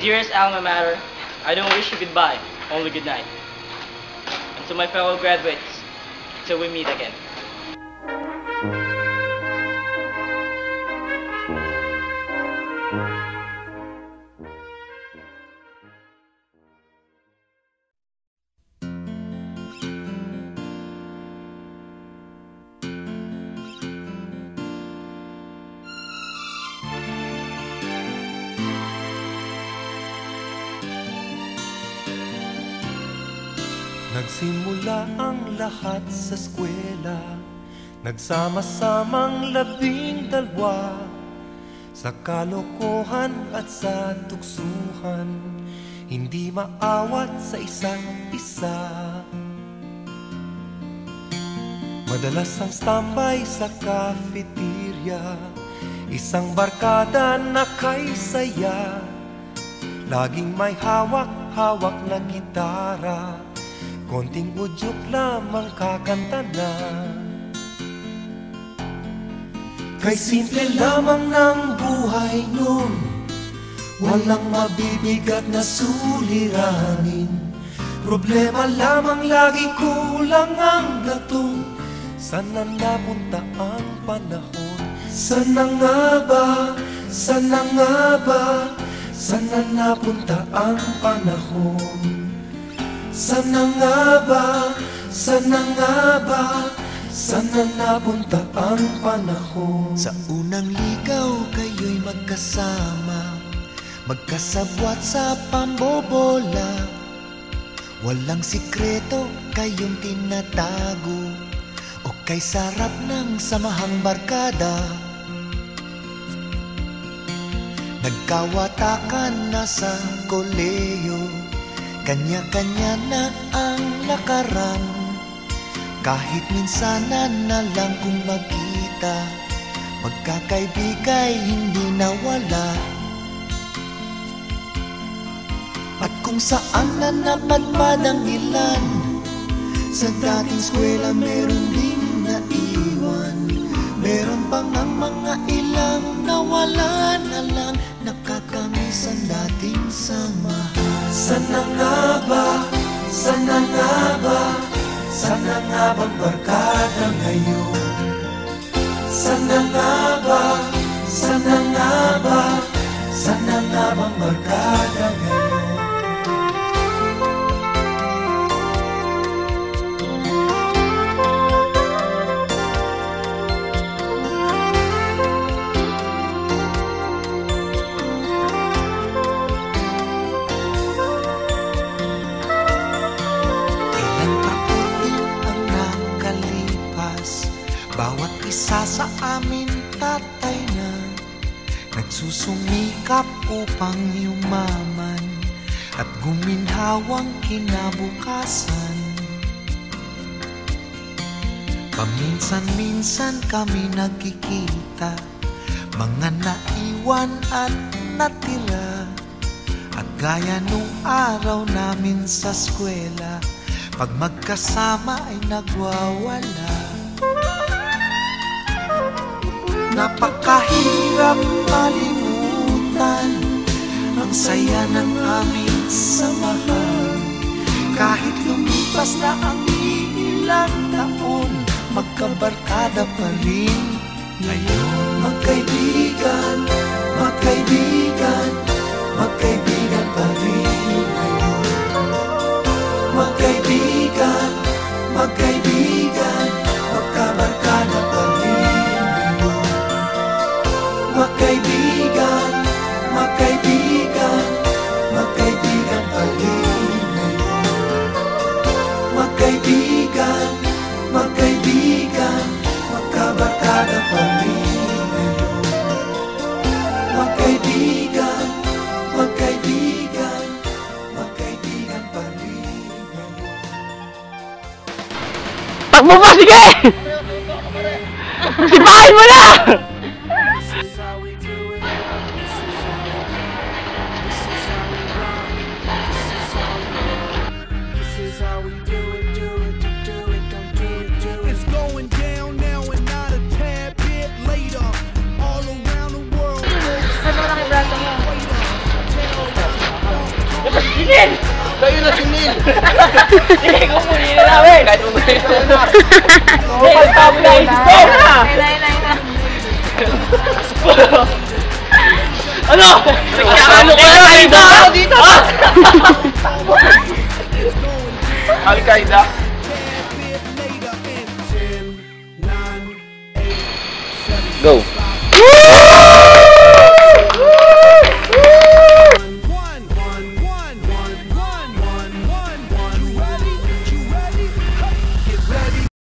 dearest alma mater, I don't wish you goodbye, only good night. And to my fellow graduates, till we meet again. Nagsimula ang lahat sa eskwela, nagsama-samang 12 sa kalokohan at sa tuksuhan, hindi maawat sa isa't isa. Madalas ang standby sa cafeteria, isang barkada na kay saya, laging may hawak-hawak na gitara, konting udyok lamang kakanta na. Kay simple lamang ng buhay nun, walang mabibigat na suliranin. Problema lamang lagi, kulang ang gatong. Sana napunta ang panahon? Sana nga ba? Sana nga ba? Sana napunta ang panahon? Sana nga ba? Sana nga ba? Sana napunta ang panahon? Sa unang ligaw kayo'y magkasama, magkasabwat sa pambobola. Walang sikreto kayong tinatago, o kay sarap ng samahang barkada. Nagkawatakan na sa koleyo, kanya-kanya na ang lakaran. Kahit minsanan na lang kung magkita, magkakaibigay hindi nawala. At kung saan na napadpad ang ilan, sa dating eskwela meron din naiwan. Meron pang ang mga ilang nawala na lang, nakakamiss ang dating samahan. Sana nga ba? Sana nga ba? Sana nga bang barkada ngayon? Sana nga ba? Sana nga ba? Sana nga bang barkada ngayon? Bawat isa sa amin tatay na, nagsusumikap upang yumaman at guminhawang kinabukasan. Paminsan-minsan kami nagkikita, mga naiwan at natira. At gaya nung araw namin sa eskwela, pag magkasama ay nagwawala. Napakahirap malimutan ang saya ng aming samahan. Kahit lumipas na ang ilang taon, magkabarkada pa rin ngayon. Magkaibigan, magkaibigan, magkaibigan pa rin ngayon. Magkaibigan, magkaibigan, magkabarkada pa rin. Magkaibigan, magkaibigan, magkaibigan pa rin ngayon. Magkaibigan, magkaibigan, magkabarkada pa rin ngayon. Magkaibigan, magkaibigan, magkaibigan pa rin ngayon. Takbo pa, sige! Sipahin mo na! Sige, kukunin na namin! Kahit kukunin na! Oo, pagtamo na! Go na! Ano? Ano ka na dito? Dito! Al-Qaeda? Go.